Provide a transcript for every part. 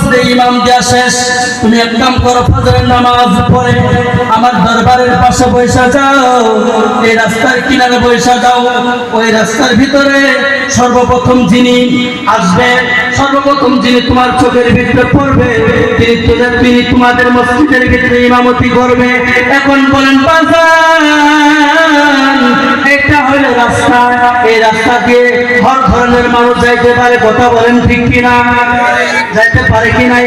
মসজিদে ইমাম দেয়া শেষ, তুমি এক কাম করো, ফজরের নামাজ পড়ে আমার দরবারের পাশে বসে যাও, এই রাস্তার কিনারে বসে যাও। ওই রাস্তার ভিতরে সর্বপ্রথম যিনি আসবে, সর্বপ্রথম যিনি তোমার চোখের ভিতরে পড়বে, তিনি তোমাদের মসজিদের ভিতরে ইমামতি করবে। এখন বলেন বাজার, এটা হলো রাস্তা, এই রাস্তা দিয়ে হর ধরনের মানুষ যাইতে পারে, কথা বলেন ঠিক কিনা? যাইতে পারে কিনা?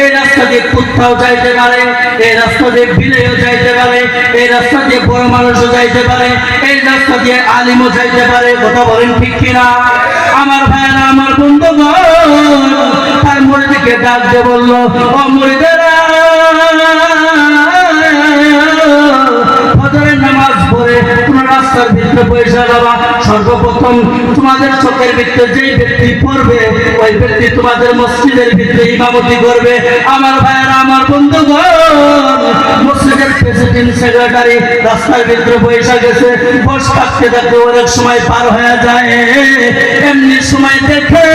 এই রাস্তা দিয়ে কুত্তাও যাইতে পারে, এই রাস্তা দিয়ে বিলেও যাইতে পারে, এই রাস্তা দিয়ে বড় মানুষও যাইতে পারে, এই রাস্তা দিয়ে আলিমও যাইতে পারে, কথা বলেন ঠিক কিনা? আমার ভাইরা, আমার বন্ধুগণ, তার মুরিদকে ডাক দিয়ে বললো, ও মুরিদেরা, ফজরের নামাজ পড়ে কোন রাস্তার ভিতরে পয়সা যাবা, সর্বপ্রথম তোমাদের চোখের ভিতরে যেই ব্যক্তি পড়বে, ওই ব্যক্তি তোমাদের মসজিদের ভিতরে ইমামতি করবে। আমার ভাইয়েরা, আমার বন্ধুগণ, মসজিদের প্রেসিডেন্ট সেক্রেটারি রাস্তার ভিতরে পয়সা গেছে, বস থাকতে থাকতে অনেক সময় পার হয়ে যায়। এমনি সময় দেখে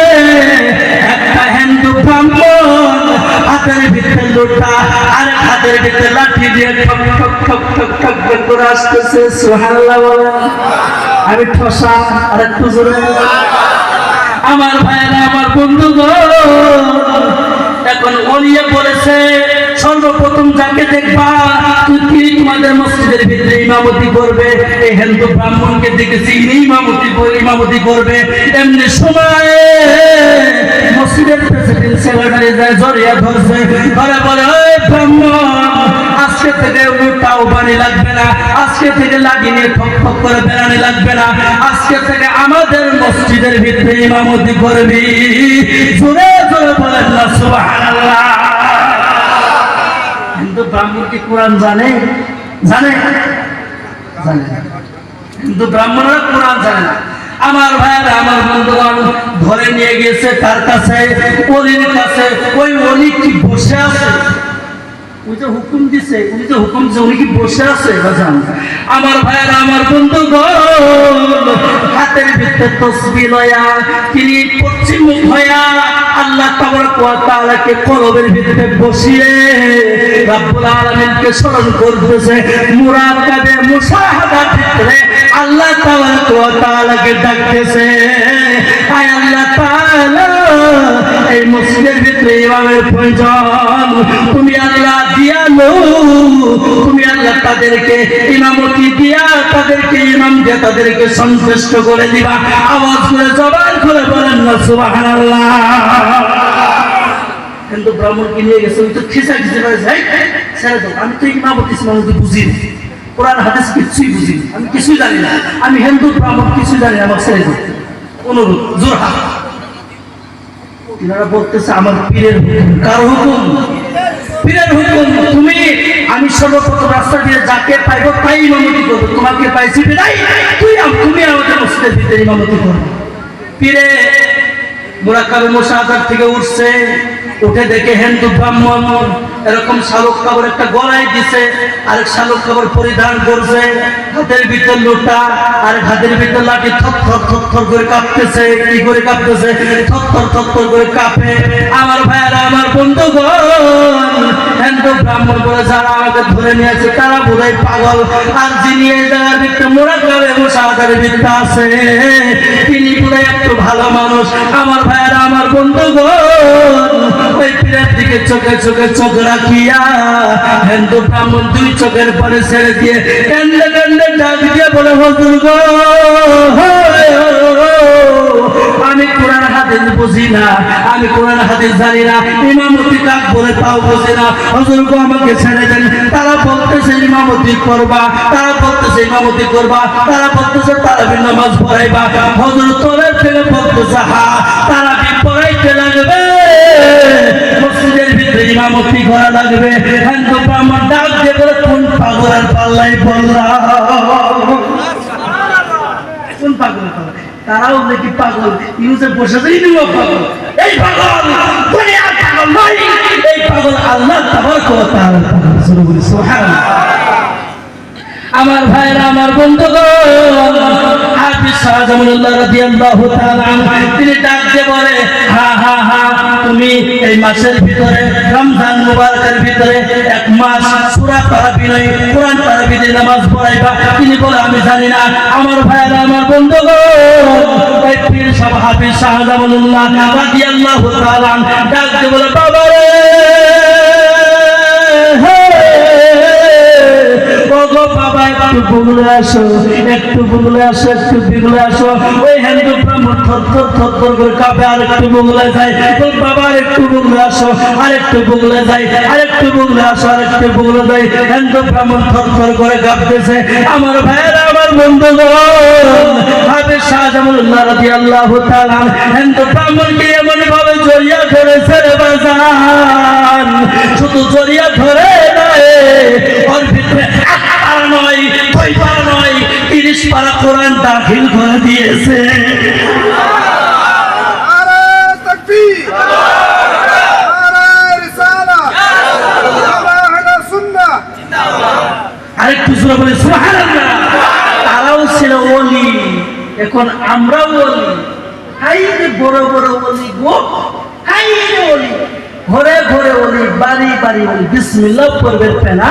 একটা হিন্দু ব্রাহ্মণ হাতের ভিতরে লোটা আর হাতের ভিতরে লাঠি দিয়ে ঠক ঠক ঠক ঠক ঠক করে আসতেছে। সুবহানাল্লাহ বলেন। আমি ঠসা আর একটু জোরে। আমার ভাইয়েরা, আমার বন্ধুগণ, এখন ওলিয়ে পড়েছে, সর্বপ্রথম যাকে দেখবা তুই তোমাদের মসজিদের ভিতরে ইমামতি করবে, এই হিন্দু ব্রাহ্মণকে দেখেছি ইমামতি করবে। এমনি সময় মসজিদের প্রেসিডেন্ট সেক্রেটারি যায়, জড়িয়ে ধরছে, ধরে বলে, ওই ব্রাহ্মণ, আজকে থেকে উঠাও বাড়ি লাগবে না, আজকে থেকে লাগিয়ে ঠক ঠক করে বেড়ানি লাগবে না, আজকে থেকে আমাদের মসজিদের ভিতরে ইমামতি করবি। জোরে জোরে বলেন না সুবহানাল্লাহ। হিন্দু ব্রাহ্মণ কি কোরআন জানে? জানে? জানে। হিন্দু ব্রাহ্মণরা কোরআন জানে না। আমার ভাইয়েরা, আমার বন্ধুগণ, ধরে নিয়ে গেছে কার কাছে? ওলির কাছে। ওই ওলি কি বসে আছে? উনি যে হুকুম দিছে, উনি কি বসে আছে? আমার ভাইয়েরা, আমার বন্ধুগণ, হাতের ভিতরে তসবিহ লয়া তিনি পশ্চিম মুখ হইয়া আল্লাহ তাবারক ওয়া তাআলাকে কলবের ভিতরে বসিয়ে রব্বুল আলামিনকে স্মরণ করতেছে। মুরাকাবে মুশাহাদার ভিতরে আল্লাহ তাবারক ওয়া তাআলাকে ডাকতেছে, আয় আল্লাহ তাআলা, এই মসজিদের ভিতরে ইমামের প্রয়োজন, তুমি আল্লাহ দিয়া লো, তুমি আল্লাহ তাদেরকে ইমামতি দিয়া, তাদেরকে ইমাম দিয়া তাদেরকে সন্তুষ্ট করে দিবা। আওয়াজ করে জবান করে বলেন না সুবহানাল্লাহ। কিন্তু ব্রাহ্মণকে নিয়ে গেছে, ওই তো খিসা খিসে যায়, ছেড়ে দাও, আমি তো ইমামতি বুঝি না, কোরআন হাদিস কিছুই বুঝি না, আমি কিছুই জানি না, আমি হিন্দু ব্রাহ্মণ কিছুই জানি না, আমার ছেড়ে দাও। অনুরোধ, জোরহাট। এনারা বলতেছে আমার পীরের হুকুম। কার হুকুম? পীরের হুকুম। তুমি, আমি সর্বপ্রথম রাস্তা দিয়ে যাকে পাইব তাই ইমামতি করবো, তোমাকে পাইছি বিদায় তুমি আমাদের মসজিদের ভিতরে ইমামতি করবে। পীরে মুরাকাবে মুশাহাদার থেকে উঠছে, উঠে দেখে হিন্দু ব্রাহ্মণ এরকম শালুক কাপড় একটা গলায় দিছে, আরেক শালুক কাপড় পরিধান করছে, হাতের ভিতর লোটা আর হাতের ভিতর লাঠি, থর থর থর থর করে কাঁপতেছে। কি করে কাঁপতেছে? থর থর থর থর করে কাঁপে। আমার ভাইয়েরা, আমার বন্ধুগণ, হিন্দু ব্রাহ্মণ বলে যারা আমাকে ধরে নিয়েছে তারা বোধহয় পাগল, আর যিনি এই জায়গার ভিতরে মুরাকাবে মুশাহাদার ভিতরে আছে তিনি বোধহয় একটু ভালো মানুষ। আমার ভাইয়েরা, আমার বন্ধুগণ, ওই পীরের দিকে চোখে চোখে চোখ রাখিয়া হিন্দু ব্রাহ্মণ দুই চোখের পরে ছেড়ে দিয়ে কান্দে কান্দে ডাক দিয়ে বলে, হুজুর গো, আমি কোরআন হাদিস বুঝি না, আমি কোরআন হাদিস জানি না, ইমামতি কাক বলে তাও বুঝি না, হুজুর গো আমাকে ছেড়ে দেন। তারা বলতেছে ইমামতি করবা, তারা বলতেছে ইমামতি করবা, তারা বলতেছে তারাবির নামাজ পড়াইবা। হুজুর তোরের থেকে বলতেছে হ্যাঁ তারাবি পড়াইতে লাগবে, মসজিদের ভিতরে ইমামতি করা লাগবে। হিন্দু ব্রাহ্মণ ডাক দিয়ে বলে, কোন পাগলের পাল্লাই বললাম? কোন পাগলের পাল্লাই? তারাও নাকি পাগল, ইউজে বসে পাগল। এই পাগল দুনিয়ার পাগল নয়, এই পাগল আল্লাহ তাবারক ওয়া তাআলা পাগল। সুবহানাল্লাহ। আমার ভাইরা, আমার বন্ধুগণ, হাফিজ শাহজামানুল্লাহ রাদিয়াল্লাহু তাআলা আনহু তিনি ডাক দিয়ে বলে, হা হা হা, তুমি এই মাসের ভিতরে রমজান মুবারকের ভিতরে এক মাস সূরা তারাবির কোরআন তারাবির নামাজ পড়াইবা। তিনি বলে আমি জানি না। আমার ভাইরা আমার বন্ধুগণ, ওই পীর সাহেব হাফেজ শাহজামানুল্লাহ রাদিয়াল্লাহু তাআলা ডাক দিয়ে বলে বাবা রে, বাবা একটু বগলে আসো, একটু বগলে আসো, একটু বিগলে আসো। ওই হিন্দু ব্রাহ্মণ থর করে কাঁপে, আর একটু বগলে যায়। ওই বাবা একটু বগলে আসো, আর একটু বগলে যায়, আর একটু বগলে আসো, আর একটু বগলে যায়। হিন্দু ব্রাহ্মণ থর করে কাঁপতেছে। আমার ভাইয়েরা আমার বন্ধুগণ, হাফেজ শাহজামানুল্লাহ রাদিয়াল্লাহু তাআলা হিন্দু ব্রাহ্মণকে এমন ভাবে জড়িয়ে ধরেছে রে বাজান, শুধু জড়িয়ে ধরে নয়, ওর ভিতরে নয়, 30 পারা কোরআন দাখিল করে দিয়েছে। আরেকটু সুরা বলে সুবহানাল্লাহ। তারাও ছিল ওলি, এখন আমরাও ওলি। হাই রে বড় বড় ওলি গো, হাই রে ওলি, ঘরে ঘরে ওলি, বাড়ি বাড়ি ওলি। বিসমিল্লাহ পড়বে না,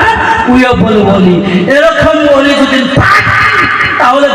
উইও বলে ওলি। এরকম ওলি যদি পাই তাহলে